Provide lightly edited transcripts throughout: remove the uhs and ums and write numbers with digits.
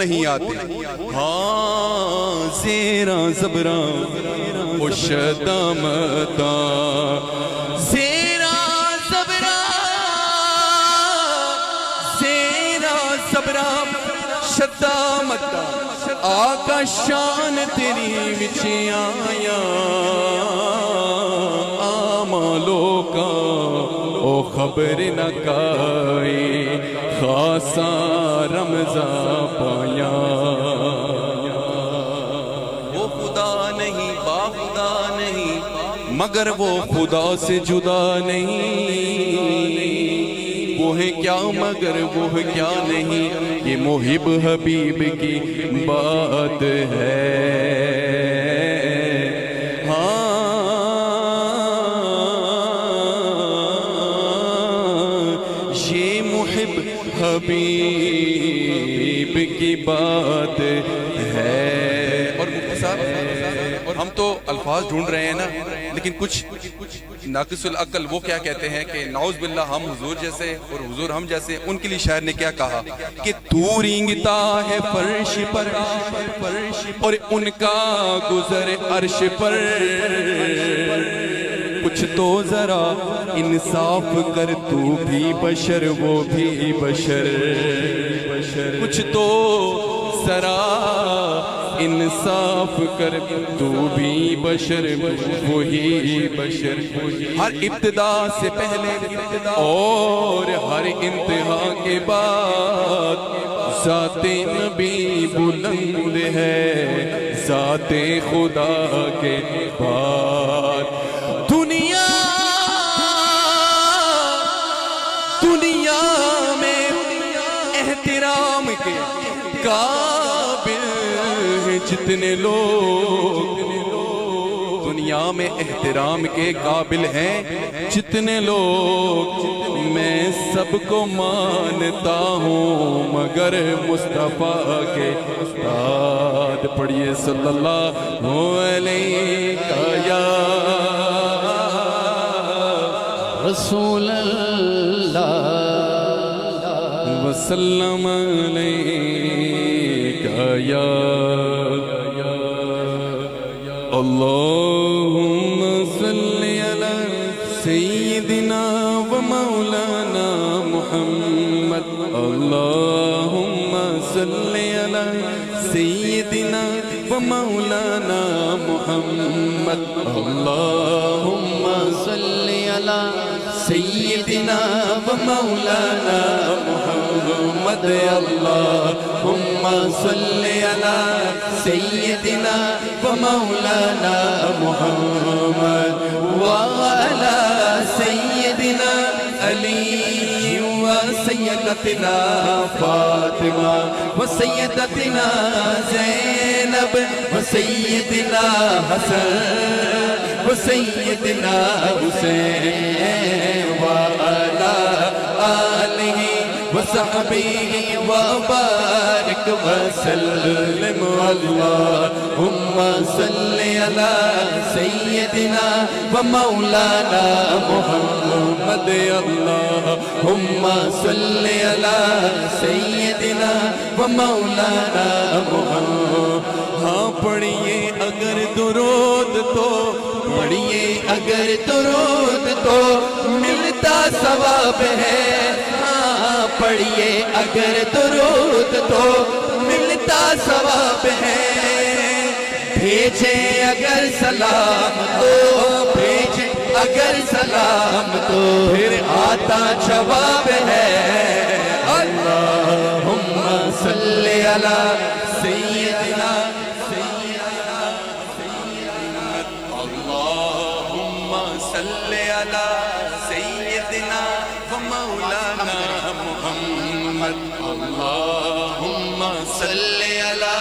نہیں آتے. ہاں زیرا زبرا شدامتا زیرا زبرا شدامتا آقا شان تیری وچ آیا آمالوں کا او خبر نہ کائی خاصا رمضان پایا. وہ خدا نہیں با خدا نہیں مگر وہ خدا سے جدا نہیں. وہ ہے کیا مگر وہ ہے کیا نہیں یہ محب حبیب کی بات ہے. حبیب کی بات ہے. اور مفتی صاحب ہم تو الفاظ ڈھونڈ رہے ہیں نا لیکن کچھ ناقص العقل وہ کیا کہتے ہیں کہ نعوذ باللہ ہم حضور جیسے اور حضور ہم جیسے. ان کے لیے شاعر نے کیا کہا کہ تو رینگتا ہے فرش پر اور ان کا گزر عرش پر. کچھ تو ذرا انصاف کر تو بھی بشر وہ بھی بشر. کچھ تو ذرا انصاف کر تو بھی بشر وہی بشر. ہر ابتدا سے پہلے اور ہر انتہا کے بعد ذات نبی بلند ہے ذات خدا کے بعد. دنیا میں احترام کے قابل ہیں جتنے لوگ. دنیا میں احترام کے قابل ہیں جتنے لوگ. میں سب کو مانتا ہوں مگر مصطفیٰ کے استاد. پڑھیے صلی اللہ علیہ یا رسول اللہ وسلم علیک یا اللہم صلی علی سیدنا و مولانا محمد. اللہم صلی علی سیدنا و مولانا محمد. اللہم صلی علی سیدنا و مولانا محمد. اللہم صلی علی سیدنا و مولانا محمد وعلی سیدنا علی وسیدتنا فاطمہ وسیدتنا زینب وسیدنا حسن وسیدنا حسین وعلی آلہ وصحبہ وبارک وسلم. اللہم صلی علی سیدنا و مولانا محمد. اللہم صلی علی سیدنا و مولانا محمد. ہاں پڑھیے اگر درود تو پڑھیے اگر درود تو ملتا ثواب ہے. پڑھیے اگر درود تو ملتا ثواب ہے. بھیجے اگر سلام تو بھیجے اگر سلام تو پھر آتا جواب ہے. اللہم صلی علی سیدنا اللہم صلی علی سیدنا و مولانا محمد. اللہم صلی علی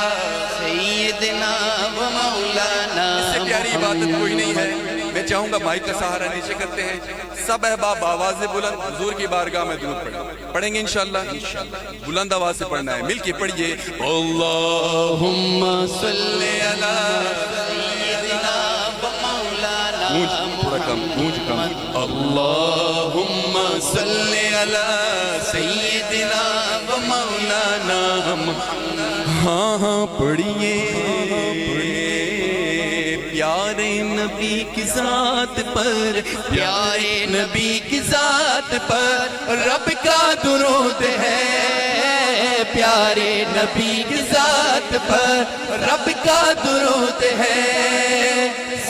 سیدنا و مولانا. اس سے پیاری عبادت کوئی نہیں ہے. میں چاہوں گا بھائی کا سہارا نیچے کرتے ہیں سب احباب آواز بلند حضور کی بارگاہ میں درود پڑھیں گے انشاءاللہ. بلند آواز سے پڑھنا ہے. مل کے پڑھیے اللہم صلی علی سیدنا و مولانا. تھوڑا کم گونج کم. اللہم صلی علی سیدنا و مولانا محمد. ہاں ہاں پڑھیے پیارے نبی کی ذات پر، پیارے نبی کی ذات پر رب کا درود ہے، پیارے نبی کی ذات پر رب کا درود ہے،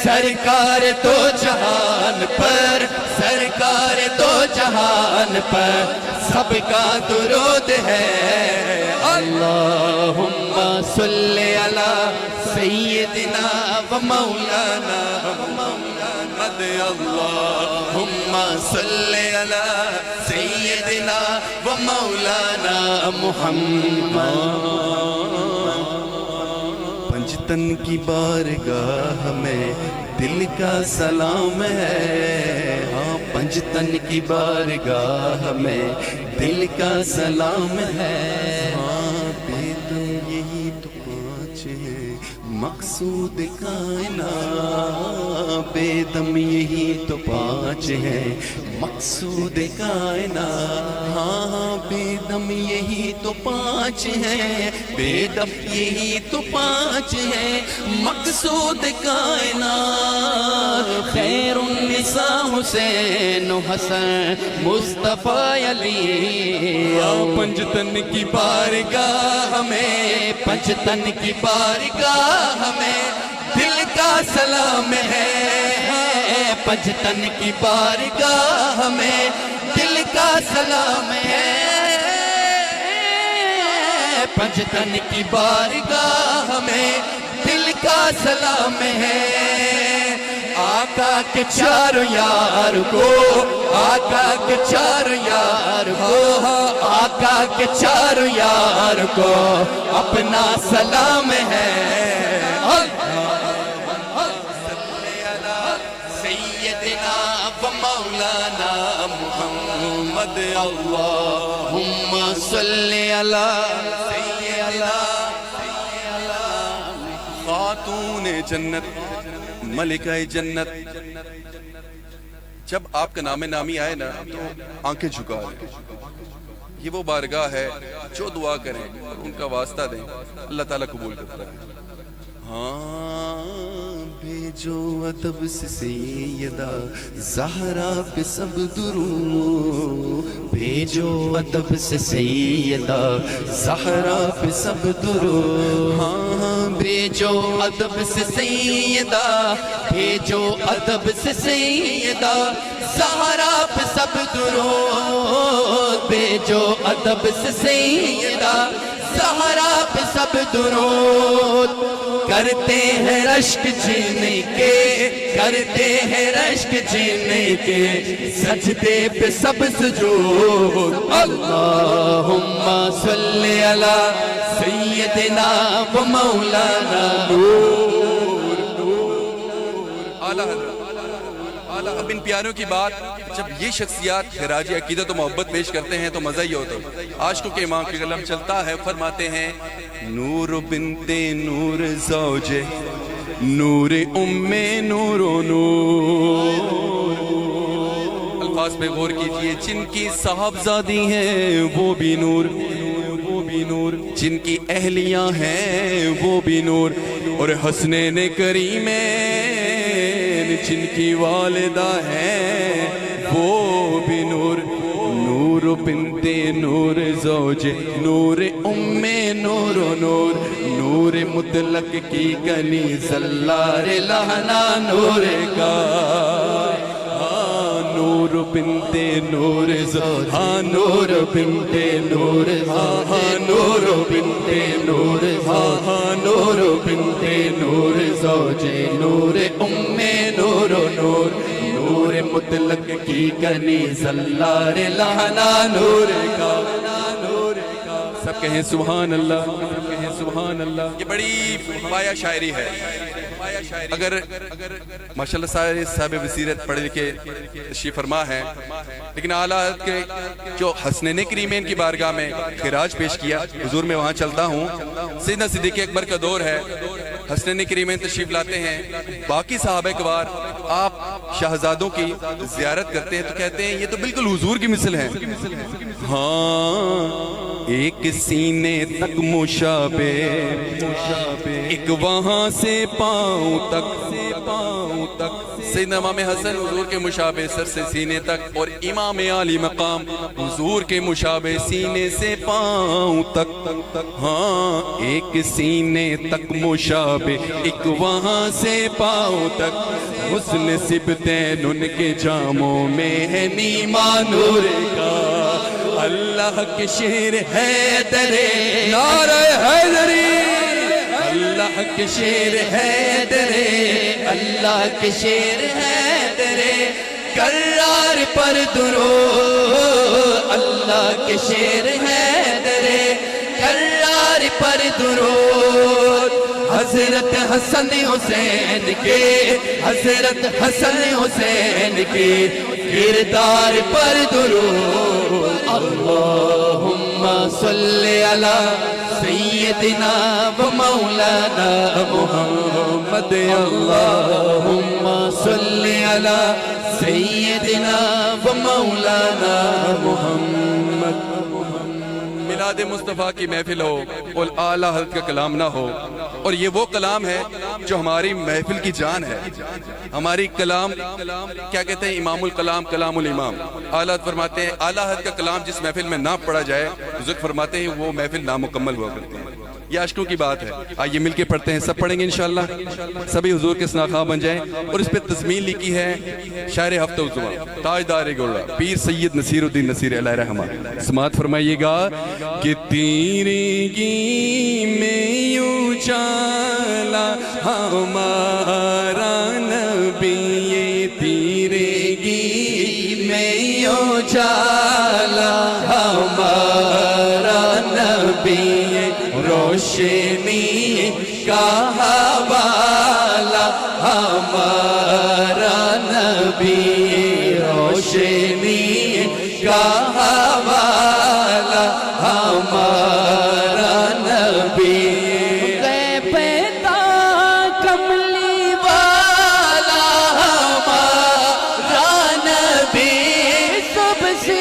سرکار تو جہان پر، سرکار تو جہان پر سب کا درود ہے۔ اللہم صلی علی سیدنا و مولانا محمد، اللہم صلی علی سیدنا و مولانا محمد۔ پنجتن کی بارگاہ میں دل کا سلام ہے، ہاں پنجتن کی بارگاہ میں دل کا سلام ہے، ہاں بیدم یہی تو پانچ ہے مقصود کائنات، بیدم یہی تو پانچ ہے مقصود کائنات، ہاں بیدم یہی تو پانچ ہے، بیدم یہی تو پانچ ہے مقصود کائنات، خیر النساء حسین و حسن مصطفیٰ علی، پنجتن کی بارگاہ میں، پنجتن کی بارگاہ میں دل کا سلام ہے، پنجتن کی بارگاہ میں دل کا سلام ہے، پنجتن کی بارگاہ میں دل کا سلام ہے، آقا کے چاروں یار کو، آقا کے چاروں یار کو، آقا کے چاروں یار کو اپنا سلام ہے۔ سیدنا و مولانا محمد، اللہم صلی علی سیدنا خاتون جنت، ملکہ جنت، جب آپ کا نام نامی آئے نا تو آنکھیں جھکا لیں، یہ وہ بارگاہ ہے جو دعا کریں اور ان کا واسطہ دیں اللہ تعالیٰ قبول کرتا ہے۔ ہاں بھیجو ادب سے سیدہ زہرا پہ سب درود، بھیجو ادب سے سیدہ زہرا پہ سب درود، ہاں بھیجو ادب سے سیدہ، بھیجو ادب سے سیدہ زہرا پہ سب درود، بھیجو ادب سے سیدہ زہرا پہ سب درود، کرتے ہیں رشک جینے کے، کرتے ہیں رشک جینے کے سجدے پہ سب سجود، اللہم صلی علی سیدنا و مولانا نور اعلیٰ حضرت۔ اب ان پیاروں کی بات جب یہ شخصیات خراج عقیدت و محبت پیش کرتے ہیں تو مزہ ہی ہوتا ہے۔ عاشقوں کے امام کی قلم چلتا ہے، فرماتے ہیں نور بنت نور زوج نور ام نور و نور، الفاظ پہ غور کیجئے، جن کی صاحبزادی ہیں وہ بھی نور، وہ بھی نور، جن کی اہلیاں ہیں وہ بھی نور، اور حسنین کریمین جن کی والدہ ہیں وہ بھی نور، نور بنت نور زوج نور ام نور و نور، نور مطلق کی کنی زلار لہنا نور کا، نور بنت نور زوج، ہاں نور بنت نور، ہاں نور بنت نور، ہاں نور بنت نور زوج نور ام نور و نور، نور مطلق کی کنی زلار لہنا نور کا، سب کہیں سبحان اللہ، سب کہیں سبحان اللہ۔ یہ بڑی پایا شاعری ہے، اگر ماشاءاللہ صاحب بصیرت پڑھے لکھے تشریف فرما ہے، لیکن اعلیٰ کے جو حسنین کریمین کی بارگاہ میں خراج پیش کیا، حضور میں وہاں چلتا ہوں، سیدنا صدیق اکبر کا دور ہے، حسنین کریمین تشریف لاتے ہیں، باقی صحابہ کبار آپ شہزادوں کی زیارت کرتے ہیں تو کہتے ہیں یہ تو بالکل حضور کی مثل ہے، ہاں ایک سینے تک مشابہ، ایک وہاں سے پاؤں تک، سیدنا امام حسن حضور کے مشابہ سر سے سینے تک، اور امام عالی مقام حضور کے مشابہ سینے سے پاؤں تک، ہاں ایک سینے تک مشابہ، ایک وہاں سے پاؤں تک، حسن سبتین ان کے جاموں میں ہے نیما نور کا، اللہ کے شیر حیدر، نعرہ حیدری، اللہ کے شیر حیدر، اللہ کے شیر حیدر، کرار پر درود، اللہ کے شیر حیدر، کرار پر درود، حضرت حسن حسین کے، حضرت حسن حسین کے کردار پر درود، اللہم صلی علی سیدنا و مولانا محمد، اللہم صلی علی سیدنا و مولانا محمد۔ میلاد مصطفیٰ کی محفل ہو اور اعلیٰ حضرت کا کلام نہ ہو، اور یہ وہ کلام ہے جو ہماری محفل کی جان ہے، ہماری کلام کیا کہتے ہیں، امام الکلام کلام الامام، اعلیٰ حضرت فرماتے ہیں اعلیٰ حضرت کا کلام جس محفل میں نہ پڑھا جائے، بزرگ فرماتے ہیں وہ محفل نامکمل ہوا کرتی ہے۔ یہ عاشقوں کی بات ہے، آئیے مل کے پڑھتے ہیں، سب پڑھیں گے انشاءاللہ، سبھی حضور کے ثناء بن جائیں، اور اس پہ تضمین لکھی ہے شاعر ہفتہ الزما تاجدار گوڑا پیر سید نصیر الدین نصیر علیہ رحمہ، سماعت فرمائیے گا کہ تیرگی میں اجالا ہمارا نبی، تیرگی میں اجالا ہمارا نبی، روشنی کا حوالہ ہمارا نبی، روشنی کا حوالہ ہمارا نبی، کملی والا ہمارا نبی، سب سے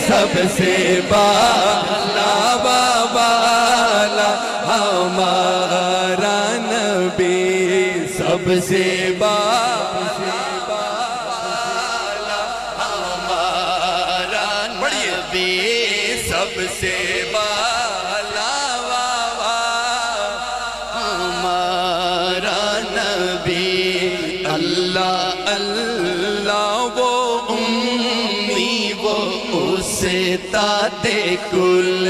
سب سے بالا بالا ہمارا نبی، سب سے بالا ہمارا نبی، سب سے بالا ہمارا نبی، اللہ اللہ وہ استاد کل،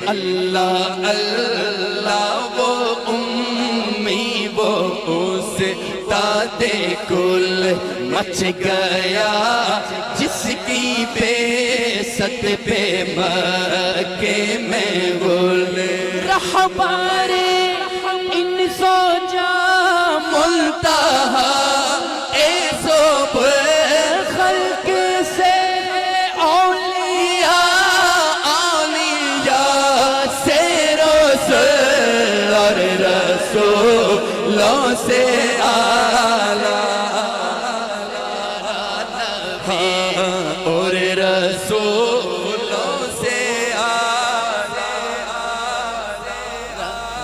اللہ اللہ وہ امی وہ استاد کل، مچ گیا جس کی بیست پہ مکے میں گل، رہبر ان سو جا منتہا اے صبح خلق سے رسولوں سے آلہ، اور رسولوں سے آلہ۔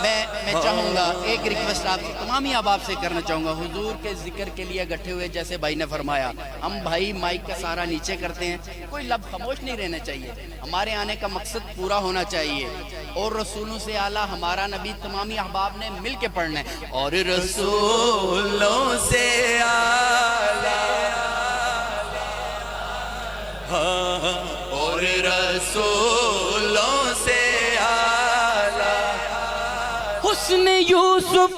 میں چاہوں گا ایک ریکویسٹ آپ سے، تمام ہی احباب سے کرنا چاہوں گا، حضور کے ذکر کے لیے گٹھے ہوئے جیسے بھائی نے فرمایا، ہم بھائی مائک کا سہارا نیچے کرتے ہیں، کوئی لب خاموش نہیں رہنا چاہیے، ہمارے آنے کا مقصد پورا ہونا چاہیے، اور رسولوں سے اعلیٰ ہمارا نبی تمامی احباب نے مل کے پڑھنا ہے، اور رسولوں سے اعلیٰ، اور رسولوں سے اعلیٰ، حسن یوسف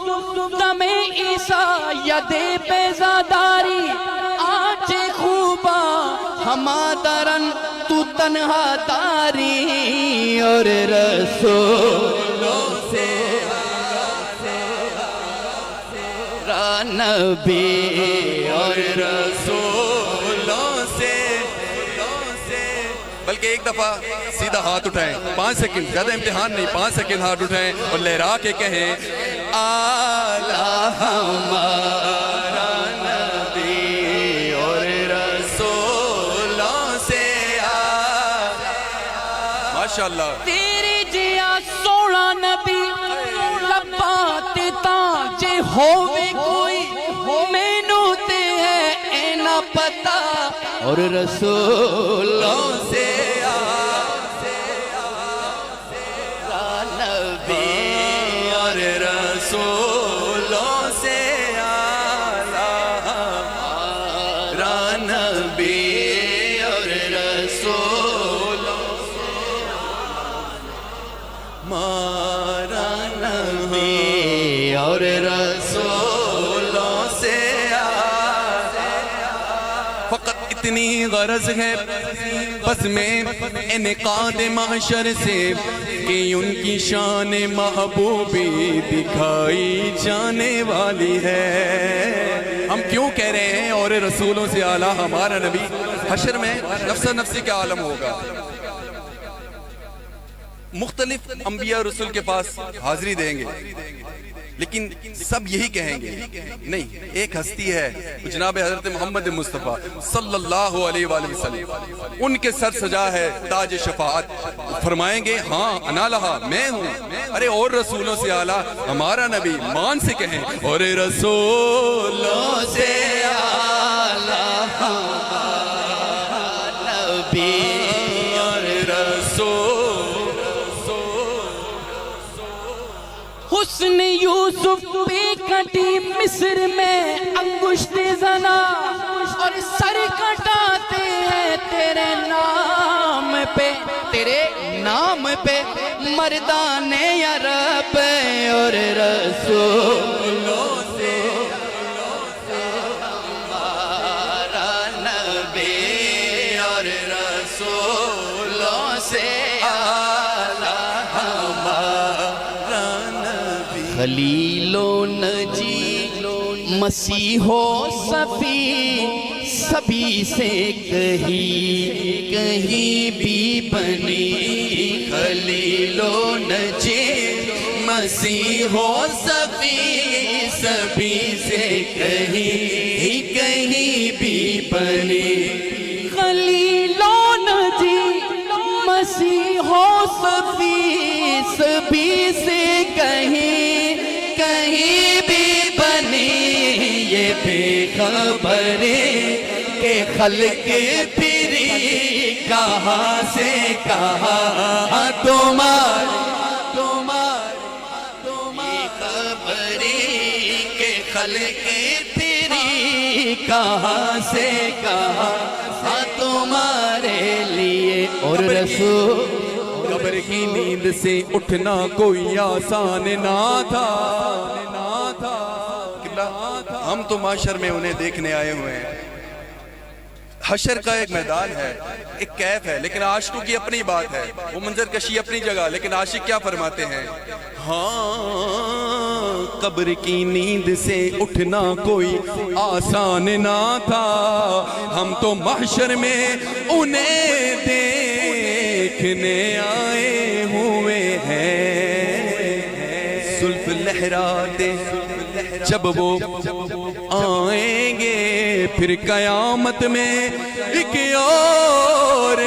دم عیسیٰ ید بیزاداری، آج خوبا ہما درن تو تنہا داری، اور رسولوں سے نبی، اور رسولوں سے، بلکہ ایک دفعہ سیدھا ہاتھ اٹھائیں، 5 سیکنڈ، زیادہ امتحان نہیں، 5 سیکنڈ ہاتھ اٹھائیں اور لہرا کے کہیں اعلیٰ ہمارا نبی، ماشاءاللہ تیری جیا سونا نبی لبا تے تاں ہووے کوئی مینوں تے ہے اینا پتا اور رسولوں سے نبی اور رسولوں سے آلہ نبی اور رسولوں سے مارا نبی اور رسولوں سے فقط اتنی غرض ہے بس میں انعقاد معاشر سے کہ ان کی شان محبوبی دکھائی جانے والی ہے. ہم کیوں کہہ رہے ہیں اور رسولوں سے اعلیٰ ہمارا نبی؟ حشر میں نفس نفسی کا عالم ہوگا. مختلف انبیاء رسول کے پاس حاضری دیں گے لیکن سب یہی کہیں گے نہیں، ایک ہستی ہے جناب حضرت محمد مصطفیٰ صلی اللہ علیہ وآلہ وسلم، ان کے سر سجا ہے تاج شفاعت. فرمائیں گے ہاں انا لہا، میں ہوں. ارے اور رسولوں سے اعلیٰ ہمارا نبی، مان سے کہیں اور رسولوں سے اعلیٰ ہمارا نبی اور رسول. حسن یوسف پہ کٹی مصر میں انگشت زنا اور سر کٹاتے ہیں تیرے نام پہ مردان عرب اور رسولوں سے ہمارا نبی اور رسولوں سے خلیل و نجی مسیح و صفی سبھی سے کہیں بھی بنی. خلیل و نجی مسیح و صفی سبھی سے کہیں بھی بنی. خلیل و نجی مسیح و صفی سبھی سے کہیں بھی بنی. یہ بے خبریں کہ خلق پھری کہاں سے کہاں تمہاری خبریں کہ خلق پھری کہاں سے کہاں تمہارے لیے اور رسول. قبر کی نیند سے اٹھنا کوئی آسان نہ تھا. ہم تو معاشر میں انہیں دیکھنے آئے ہوئے ہیں. حشر کا ایک میدان ہے، ایک کیف ہے، لیکن عاشقوں کی اپنی بات ہے. وہ منظر کشی اپنی جگہ، لیکن عاشق کیا فرماتے ہیں؟ ہاں قبر کی نیند سے اٹھنا کوئی آسان نہ تھا. ہم تو محشر میں انہیں دیکھنے آئے ہوئے ہیں. زلف لہراتے جب وہ آئیں گے پھر قیامت میں ایک اور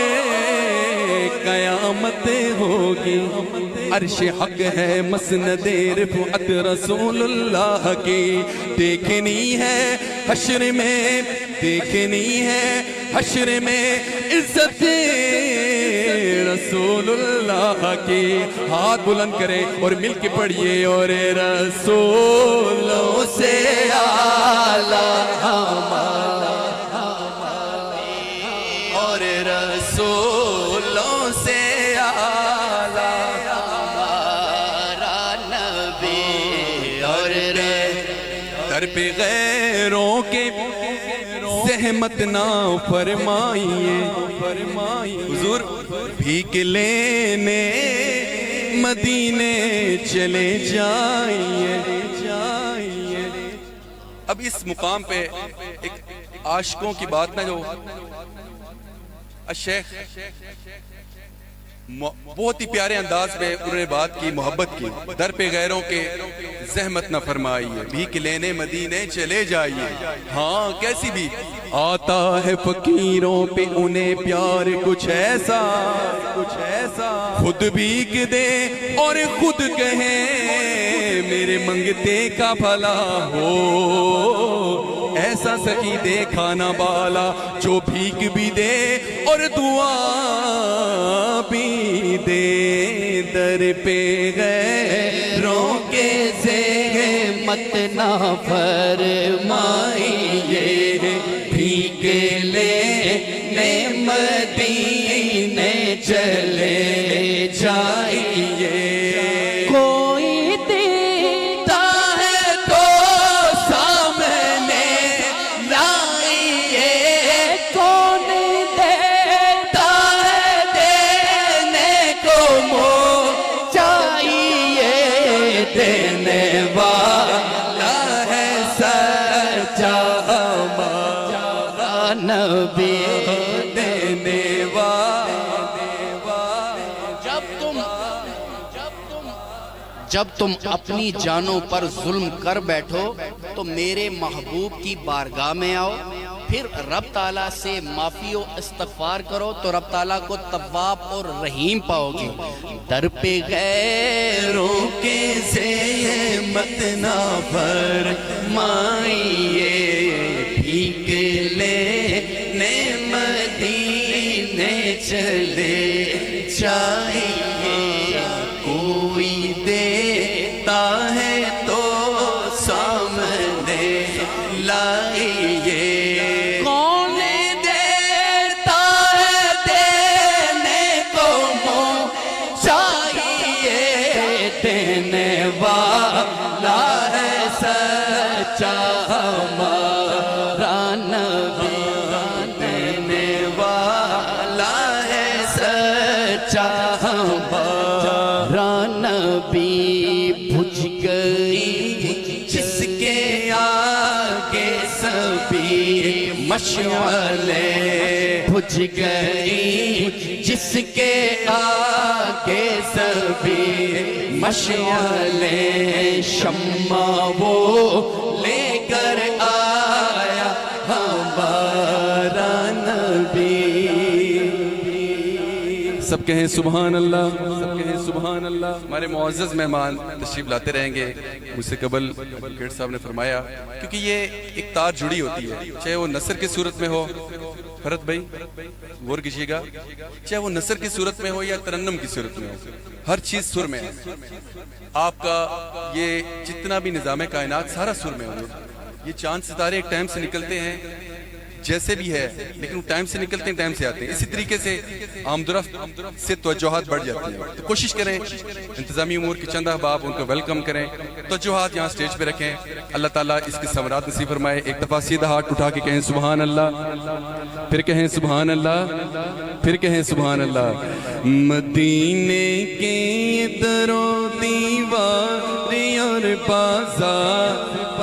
قیامت ہوگی. عرش حق ہے مسند رفعت رسول اللہ کی. دیکھنی ہے حشر میں، دیکھنی ہے حشر میں عزت رسول اللہ کی. ہاتھ بلند کریں اور مل کے پڑھیے اور رسولوں سے اعلیٰ ہمارا اور رسولوں سے اعلیٰ ہمارا نبی اور در پہ غیروں کے زحمت نہ فرمائیے. حضور بھیک لینے مدینے چلے جائیے. اب اس مقام پہ ایک عاشقوں کی بات نہ جو الشیخ بہت ہی پیارے انداز میں انہوں نے بات کی، محبت کی. در پہ غیروں کے زحمت نہ فرمائیے، بھیک لینے مدینے چلے جائیے. ہاں کیسی بھی آتا ہے فقیروں پہ انہیں پیار کچھ ایسا خود بھیک دے اور خود کہیں میرے منگتے کا بھلا ہو. ایسا سخی دیکھا نہ بالا جو بھیک بھی دے اور دعا بھی دے. در پہ غیروں کے زحمت نہ فرمائیے، بھیک لینے مدینے چلے جائیے. کوئی دیتا ہے تو سامنے لائیے، کون دیتا ہے دینے کو منہ چاہیے. دینے والا ہے سچا ہمارا نبی، دینے والا. جب تم اپنی جانوں پر ظلم کر بیٹھو تو میرے محبوب کی بارگاہ میں آؤ، پھر رب تعالیٰ سے معافی و استغفار کرو تو رب تعالیٰ کو تواب اور رحیم پاؤ گے. در پہ غیروں کے زحمت نہ فرمائیے، بھیک لینے مدینے چلے جائیے. کوئی دیتا ہے تو سامنے لائیے، کون دیتا ہے دینے کو منہ چاہیے. دینے والا ہے سچا ہمارا نبی، دینے والا ہے سچا ہمارا نبی. بجھ گئی جس کے آگے سبھی مشعلیں، بجھ گئی جس کے آگے سبھی مشعلیں. شمع وہ لے کر آیا ہمارا نبی. سب کہیں سبحان اللہ، سب کہیں سبحان اللہ. ہمارے معزز مہمان تشریف لاتے رہیں گے. مجھ سے قبل کیٹ صاحب نے فرمایا کیونکہ یہ ایک تار جڑی ہوتی ہے، چاہے وہ نثر کی صورت میں ہو، فرت بھائی غور کیجیے گا، چاہے وہ نثر کی صورت میں ہو یا ترنم کی صورت میں ہو، ہر چیز سر میں ہے. آپ کا یہ جتنا بھی نظام کائنات سارا سر میں ہو. یہ چاند ستارے ایک ٹائم سے نکلتے ہیں جیسے بھی ہے، لیکن وہ ٹائم سے نکلتے ہیں ٹائم سے آتے ہیں. اسی طریقے سے آمد و رفت سے توجہات بڑھ جاتی ہیں. تو کوشش کریں انتظامی امور کے چند احباب ان کو ویلکم کریں، توجہات یہاں سٹیج پہ رکھیں. اللہ تعالیٰ اس کی ثمرات نصیب فرمائے. ایک دفعہ سیدھا ہاتھ اٹھا کے کہیں سبحان اللہ، پھر کہیں سبحان اللہ، پھر کہیں سبحان اللہ. مدینے کے در و دیوار اور بازار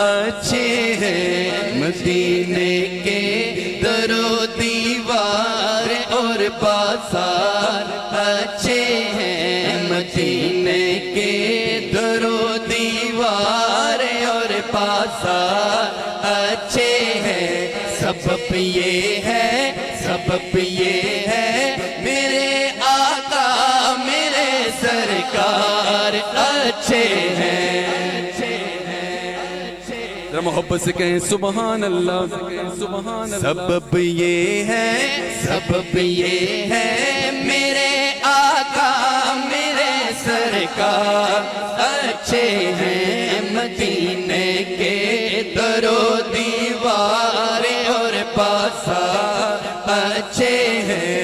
اچھے ہیں، مدینے کے در و دیوار اور بازار اچھے ہیں، مدینے کے در و دیوار اور بازار اچھے ہیں. سبب یہ ہے، سبب یہ ہے میرے آقا میرے سرکار اچھے ہیں. ذرا محبت سے کہیں سبحان اللہ، سبحان اللہ. سبب یہ ہے، سبب یہ ہے میرے آقا میرے سرکار اچھے ہیں، مدینے کے در و دیوار اور بازار اچھے ہیں.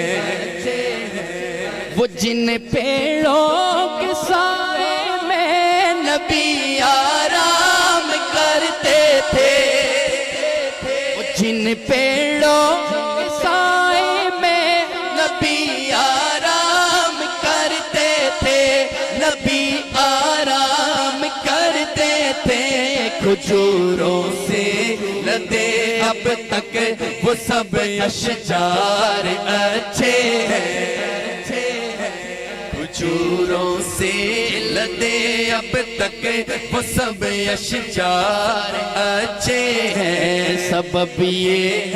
وہ جن پیڑوں کے سائے میں نبی آرام کرتے تھے، وہ جن پیڑوں کے سائے میں نبی آرام کرتے تھے، نبی آرام کرتے تھے. کھجوروں سے لدے اب تک وہ سب اشجار اچھے ہیں. چوروں سے لدے اب تک وہ سب اشجار اچھے ہیں. سبب یہ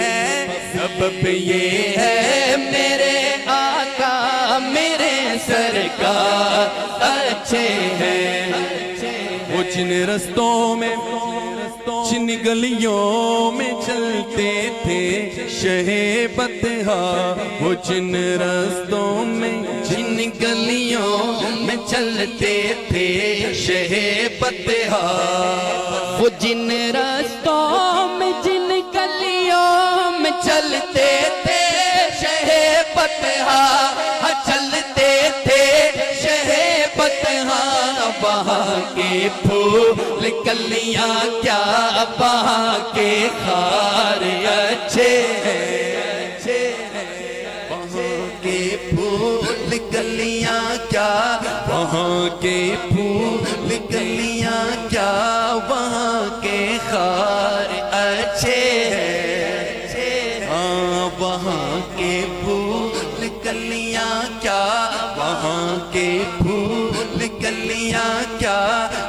ہے میرے آقا میرے سرکار اچھے ہیں. وہ جن رستوں میں جن گلیوں میں چلتے تھے شہ بطحا, وہ جن رستوں میں جن گلیوں میں چلتے تھے شہ بطحا, وہ جن رستوں میں جن گلیوں میں چلتے تھے شہ بطحا, چلتے تھے شہ بطحا. وہاں کے پھول کلیاں کیا وہاں کے خار اچھے ہیں. وہاں کے پھول کلیاں کیا وہاں کے پھول کلیاں کیا وہاں کے خار اچھے ہیں. ہاں وہاں کے پھول کلیاں کیا وہاں کے پھول کلیاں کیا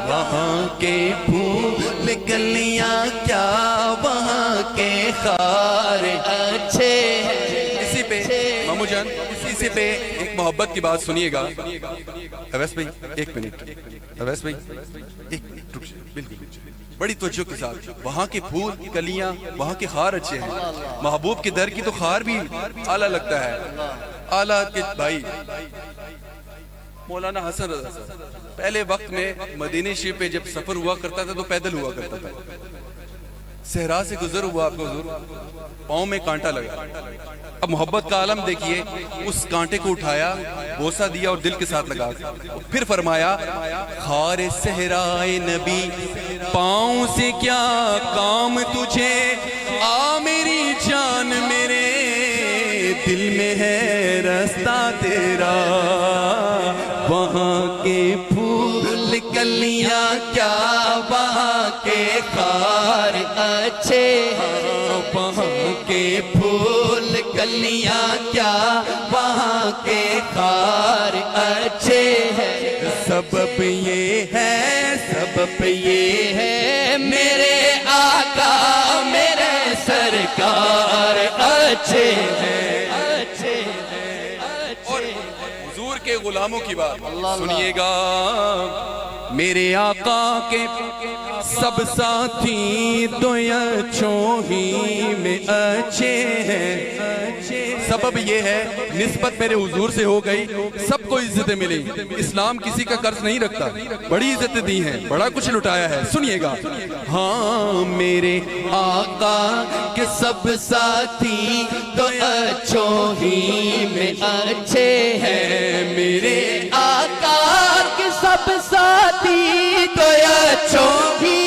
وہاں کے پھول کلیاں کیا وہاں کے خار اچھے. اسی پہ مامو جان اسی پہ ایک محبت کی بات سنیے گا. اویس بھائی ایک منٹ, اویس بھائی ایک بالکل بڑی توجہ کے ساتھ. وہاں کے پھول کلیاں وہاں کے خار اچھے ہیں. محبوب کے در کی تو خار بھی اعلیٰ لگتا ہے. اعلیٰ کے بھائی مولانا حسن رضا صاحب پہلے وقت میں مدینہ شریف پہ جب سفر ہوا کرتا تھا تو پیدل ہوا کرتا تھا. صحرا سے گزر ہوا آپ کو حضور, پاؤں میں کانٹا لگا. اب محبت کا عالم دیکھیے, اس کانٹے کو اٹھایا, بوسہ دیا اور دل کے ساتھ لگا. پھر فرمایا خار صحرائے نبی پاؤں سے کیا کام تجھے, آ میری جان میرے دل میں ہے رستہ تیرا. وہاں کے پھول کلیاں کیا وہاں کے خار اچھے ہیں. وہاں کے پھول کلیاں کیا وہاں کے خار اچھے ہیں. سبب یہ ہے میرے آقا میرے سرکار اچھے ہیں. حضور کے غلاموں کی بات سنیے گا. میرے آقا کے سب ساتھی تو اچھوں ہی میں اچھے ہیں. سبب یہ ہے نسبت میرے حضور سے ہو گئی, سب کو عزتیں ملی. اسلام کسی کا قرض نہیں رکھتا, بڑی عزتیں دی ہیں, بڑا کچھ لٹایا ہے. سنیے گا. ہاں میرے آقا کے سب ساتھی تو اچھوں ہی میں اچھے ہیں. میرے آقا کے سب ساتھی تو اچھوں ہی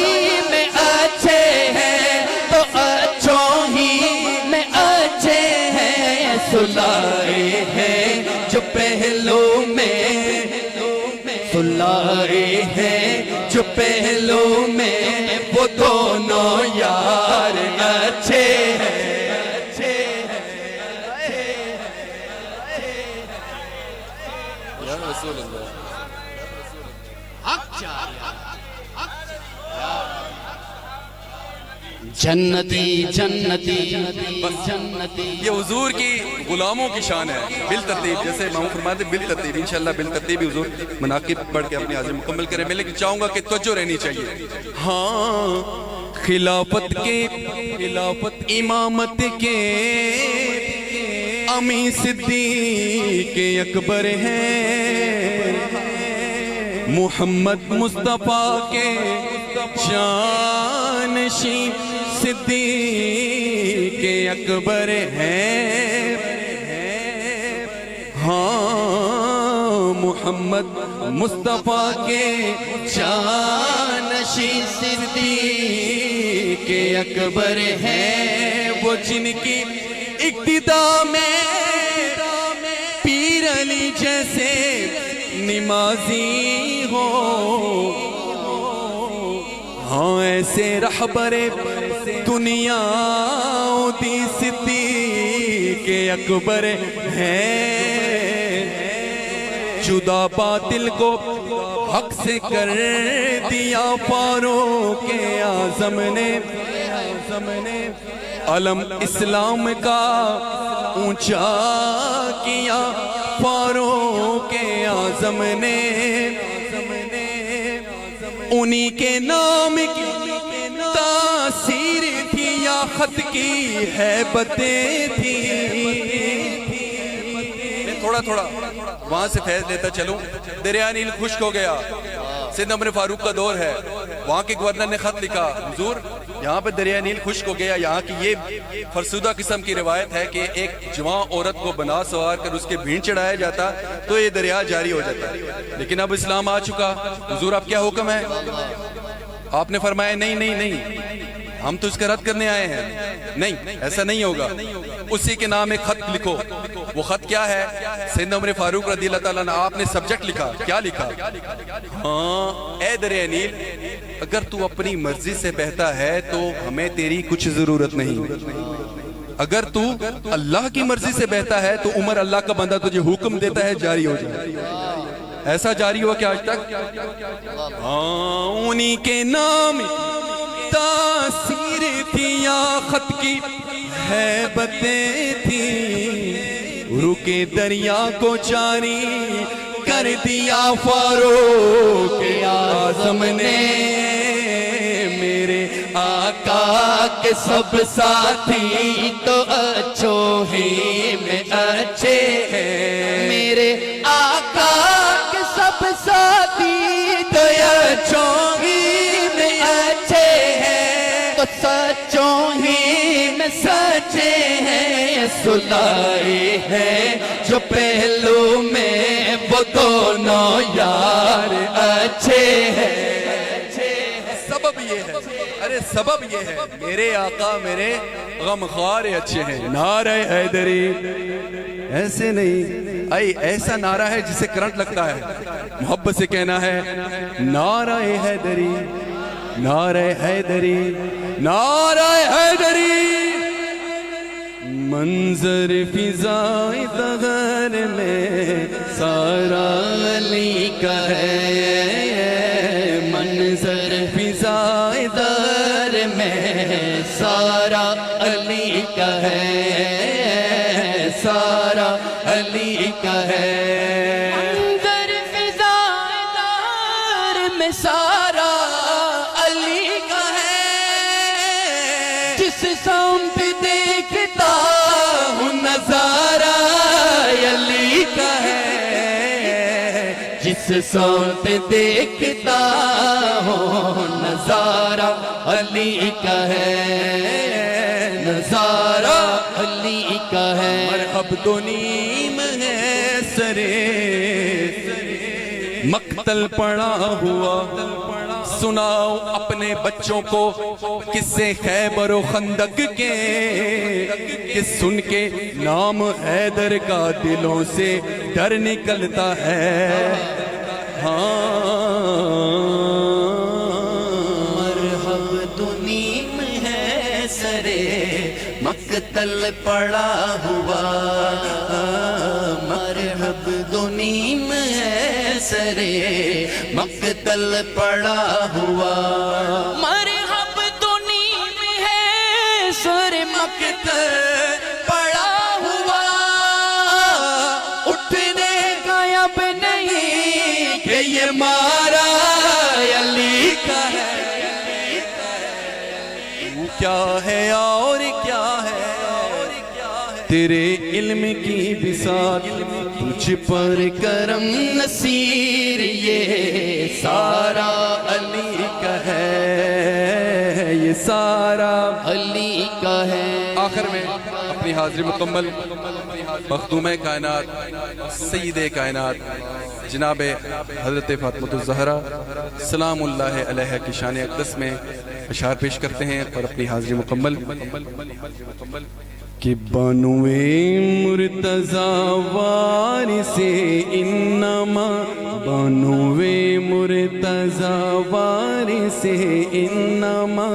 میں اچھے ہیں, تو اچھوں ہی میں اچھے ہیں. سلائے ہیں جو پہلو میں, سلائے ہیں جو پہلو میں, وہ دونوں یار اچھے ہیں. یا رسول اللہ جنتی جنتی جنتی. یہ حضور کی غلاموں کی شان ہے. بالترتیب جیسے امام فرماتے بال ترتیب, انشاءاللہ بالترتیب حضور مناقب پڑھ کے اپنی حاضری مکمل کریں. میں لیکن چاہوں گا کہ توجہ رہنی چاہیے. ہاں خلافت امامت کے امی صدیق اکبر ہیں. محمد مصطفیٰ کے جانشین صدیق اکبر ہیں. ہاں محمد مصطفیٰ کے جانشین صدیق اکبر ہیں. وہ جن کی ابتدا میں پیر علی جیسے نمازی ہو, ہاں ایسے رہبر دنیا دی صدیق اکبر ہیں. جدا باطل کو حق سے کر دیا فاروق اعظم نے علم اسلام کا اونچا کیا فاروق اعظم نے انہی کے نام کی تاثیر تھی یا خط کی ہیبتیں تھی. تھوڑا وہاں سے فیض لیتا چلوں. دریا نیل خشک ہو گیا, سیدنا عمر فاروق کا دور ہے, وہاں کے گورنر نے خط لکھا, حضور یہاں پہ دریا نیل خشک ہو گیا. یہاں کی یہ فرسودہ قسم کی روایت ہے کہ ایک جوان عورت کو بنا سوار کر اس کے بھینڈ چڑھایا جاتا تو یہ دریا جاری ہو جاتا, لیکن اب اسلام آ چکا. حضور اب کیا حکم ہے؟ آپ نے فرمایا نہیں, ہم تو اس کا رد کرنے آئے ہیں, نہیں ایسا نہیں ہوگا. اسی کے نام ایک خط لکھو. وہ خط کیا ہے؟ سیدنا عمر فاروق رضی اللہ تعالیٰ عنہ آپ نے سبجیکٹ لکھا. کیا لکھا؟ ہاں اے دریا نیل, اگر تو اپنی مرضی سے بہتا ہے تو ہمیں تیری کچھ ضرورت نہیں. اگر تو اللہ کی مرضی سے بہتا ہے تو عمر اللہ کا بندہ تجھے حکم دیتا ہے جاری ہو جائے. ایسا جاری ہوا کہ آج تک؟ ہاں انہی کے نام تاثیر تھی یا خط کی ہیبتیں تھی. رکے دریا کو جاری کر دیا فاروق اعظم نے. میرے آقا کے سب ساتھی تو اچھوں ہی میں اچھے ہیں. میرے آقا کے سب ساتھی تو اچھوں ہی میں اچھے ہیں, تو سچوں ہی میں سچے ہیں. سلائے ہیں جو پہلو میں وہ دونوں یار اچھے ہیں. سبب یہ ہے, ارے سبب یہ ہے, میرے آقا میرے غمخوار اچھے ہیں. نعرہ حیدری ایسے نہیں, ایسا نعرہ ہے جسے کرنٹ لگتا ہے. محبت سے کہنا ہے نعرہ حیدری, نعرہ حیدری, نعرہ حیدری. منظر فضائے دغر میں سارا علی کا ہے. منظر فضائے دغر میں سارا علی کا ہے, سارا علی کا ہے. منظر فضائے دغر میں سارا علی کا ہے. جس سمت دیکھتا ہوں نظارہ علی کا ہے. جس سمت دیکھتا ہوں نظارہ علی کا ہے, نظارہ علی کا ہے. مرحب دو نیم ہے سرے مقتل پڑا ہوا, سناؤ اپنے بچوں کو قصے خیبر و خندق کے, کہ سن کے نام حیدر کا دلوں سے ڈر نکلتا ہے. ہاں مرحب دو نیم ہے سرے مقتل پڑا ہوا, مرحب دو نیم ہے سرے مقتل پڑا ہوا. مرحب دو نیم ہے سرے مقتل پڑا ہوا. اٹھنے کا اب نہیں کہ یہ مارا علی کا ہے. کیا ہے اور کیا ہے تیرے علم کی بساط, تجھ پر کرم نصیر یہ سارا علی کا ہے, یہ سارا علی کا ہے. آخر میں اپنی حاضری مکمل مخدوم کائنات سید کائنات جناب حضرت فاطمہ الزہرا سلام اللہ علیہ کی شان اقدس میں اشعار پیش کرتے ہیں اور اپنی حاضری مکمل. کہ بانوے مرتضی وارث انما, بانوے مرتضی وارث انما,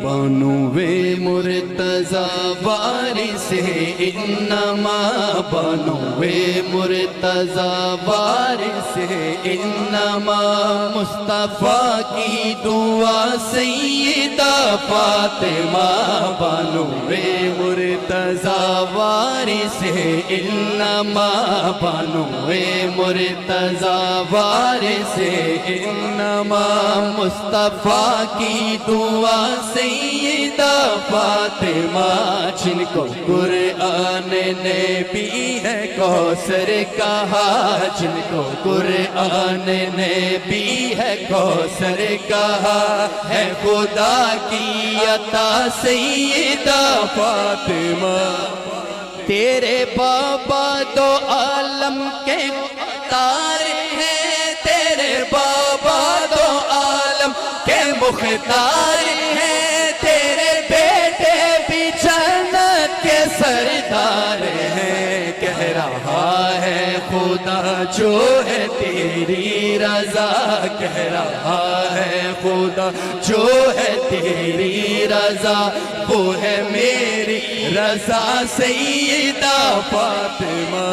بانوے مرتضی مرتضی وارث انما بنوے مرتضی وارث انما مصطفیٰ کی دعا سیدہ فاطمہ بنوے مرتضی وارث انما بنوے مرتضی وارث انما مصطفیٰ کی دعا سیدہ فاطمہ جن کو قرآن نے بھی ہے کوثر کہا جن کو قرآن نے بھی ہے کوثر کہا ہے خدا کی عطا سیدہ فاطمہ تیرے بابا دو عالم کے مختار ہیں تیرے بابا دو عالم کے مختار ہیں تیرے بیٹے بھی جنت کے سردار ہیں کہہ رہا ہے خدا جو ہے تیری رضا کہہ رہا ہے خدا جو ہے تیری رضا وہ ہے میری رضا سیدہ فاطمہ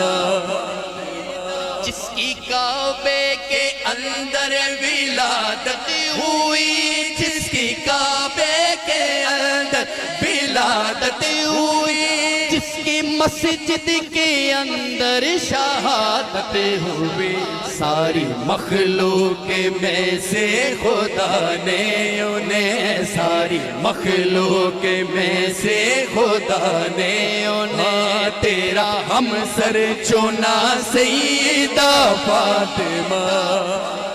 جس کی کعبے کے اندر ولادت ہوئی جس کی کعبے کے اندر ولادت ہوئی جس کی مسجد کے اندر شہادت ہوئی ساری مخلوق میں سے خدا نے انہیں ساری مخلوق میں سے خدا نے انہیں تیرا ہم سر چنا سیدہ فاطمہ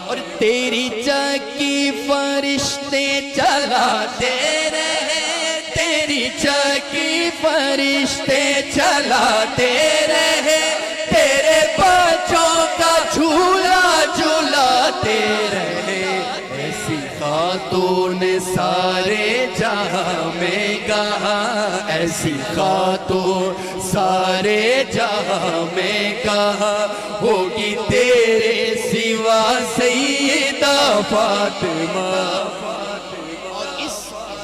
اور تیری چکی فرشتے چلاتے رہے تیری چکی فرشتے چلاتے رہے تیرے بچوں کا جھولا جھولاتے رہے ایسی خاتون سارے جہاں میں کہاں ایسی خاتون سارے جہاں میں کہاں ہوگی تیرے سوا سیدہ فاطمہ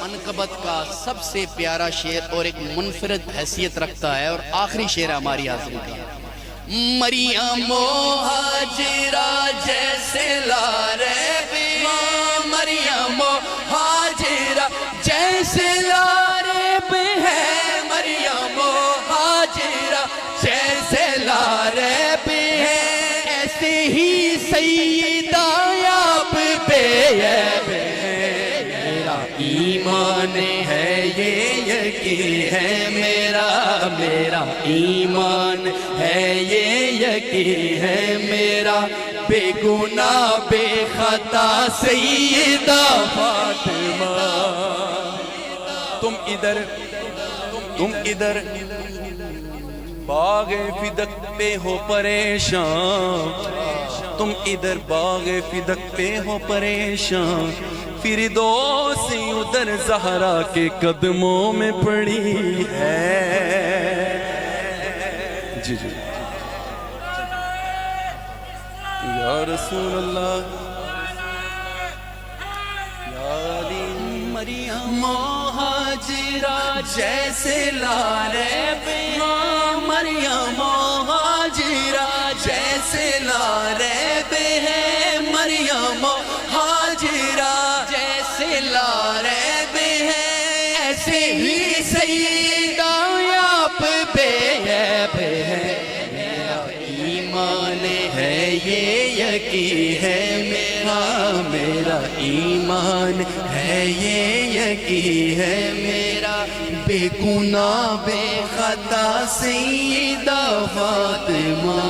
منقبت کا سب سے پیارا شعر اور ایک منفرد حیثیت رکھتا ہے اور آخری شعر ہماری حاضری کا مریم و ہاجرہ جیسے لارے مریم و ہاجرہ جیسے لارے ہے مریم و ہاجرہ جیسے لارے ہے ایسے ہی سیدہ آپ بے عیب ہے میرا ایمان ہے یہ یقین ہے میرا ایمان ہے یہ یقین ہے میرا بے گناہ بے خطا سیدہ فاطمہ تم ادھر باغ فدق پہ ہو پریشان تم ادھر باغ فدق پہ ہو پریشان فردوسی ادھر زہرا کے قدموں میں پڑی ہے جی یا رسول اللہ یا علی مریم و ہاجرہ جیسے لارے مریم و ہاجرہ جیسے لارے ہے مریم و ہاجرہ جیسے لارے ہے ایسے ہی سیدہ آپ بے عیب ہے میرا ایمان ہے یہ یقین ہے میرا ایمان ہے یہ یقین ہے میرا بے گناہ بے خطا سیدہ فاطمہ